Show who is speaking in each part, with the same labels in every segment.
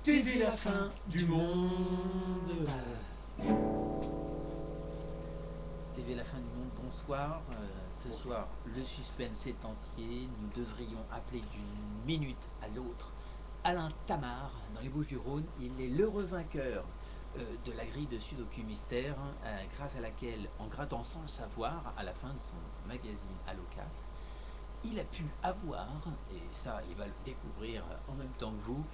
Speaker 1: TV la fin du monde.
Speaker 2: TV la fin du monde, bonsoir. Ce soir, le suspense est entier. Nous devrions appeler d'une minute à l'autre Alain Tamar, dans les Bouches-du-Rhône. Il est l'heureux vainqueur de la grille de Sudoku Mystère, grâce à laquelle, en grattant sans le savoir, à la fin de son magazine Allocaf, il a pu avoir, et ça il va le découvrir en même temps que vous,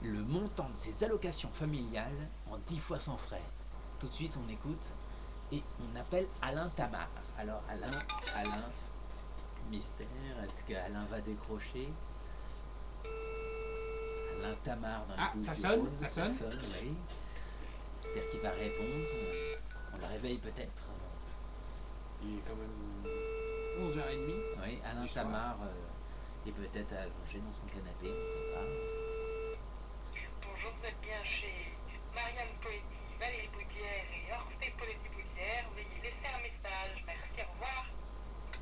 Speaker 2: le montant de ses allocations familiales en 10 fois sans frais. Tout de suite on écoute et on appelle Alain Tamar. Alors Alain, mystère, est-ce que Alain va décrocher? Alain Tamar dans les Bouches
Speaker 1: ça
Speaker 2: du
Speaker 1: sonne,
Speaker 2: Rhône,
Speaker 1: ça sonne.
Speaker 2: Oui. J'espère qu'il va répondre. On le réveille peut-être.
Speaker 1: Il est quand même 11h30.
Speaker 2: Oui, Alain Tamar est peut-être allongé dans son canapé, on ne sait pas.
Speaker 3: Bonjour, vous êtes bien chez Marianne Poetti, Valérie Boudière et Orphée Poletti Boudière. Veuillez laisser un message. Merci, au revoir.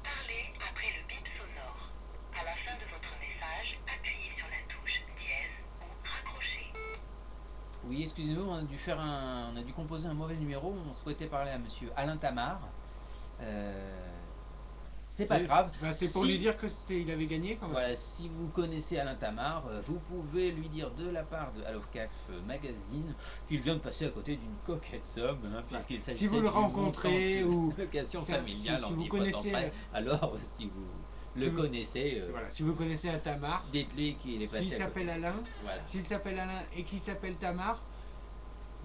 Speaker 3: Parlez après le bip sonore. À la fin de votre message, appuyez sur la touche dièse ou raccrochez.
Speaker 2: Oui, excusez-nous, on a dû composer un mauvais numéro. On souhaitait parler à monsieur Alain Tamar. C'est pas grave.
Speaker 1: C'est pour lui dire que il avait gagné quand même.
Speaker 2: Voilà, si vous connaissez Alain Tamar, vous pouvez lui dire de la part de Allocaf Magazine qu'il vient de passer à côté d'une coquette somme, puisqu'il s'agissait
Speaker 1: Si vous le rencontrez ou
Speaker 2: location familiale
Speaker 1: si
Speaker 2: en
Speaker 1: vous
Speaker 2: 10 fois sans
Speaker 1: connaissez,
Speaker 2: frais. Alors, si vous le connaissez,
Speaker 1: voilà, si vous connaissez un Tamar,
Speaker 2: dites-lui qu'il est passé.
Speaker 1: S'il s'appelle Alain,
Speaker 2: voilà.
Speaker 1: S'il s'appelle Alain et qu'il s'appelle Tamar,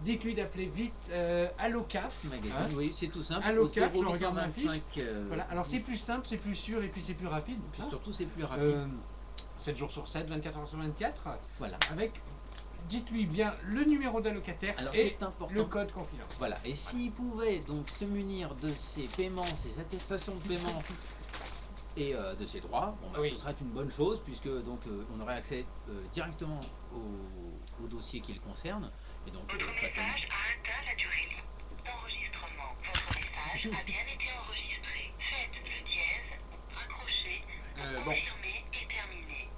Speaker 1: dites-lui d'appeler vite Allocaf.
Speaker 2: Magazine, oui, c'est tout simple.
Speaker 1: Allocaf,
Speaker 2: Au
Speaker 1: je regarde ma fiche.
Speaker 2: 0825,
Speaker 1: Voilà, alors c'est plus simple, c'est plus sûr et puis c'est plus rapide.
Speaker 2: Puis surtout, c'est plus rapide.
Speaker 1: 7 jours sur 7, 24 heures sur 24.
Speaker 2: Voilà.
Speaker 1: Avec, dites-lui bien le numéro d'allocataire et le code confident.
Speaker 2: Voilà, et s'il pouvait donc se munir de ses paiements, ses attestations de paiement et de ses droits, ce serait une bonne chose, puisque donc on aurait accès directement au dossier qui le concerne. Et donc,
Speaker 3: votre message a atteint la durée d'enregistrement. Votre message a bien été enregistré. Faites le dièse, raccrochez, confirmez et terminez.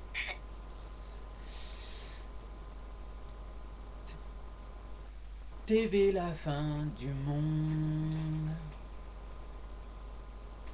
Speaker 2: TV la fin du monde.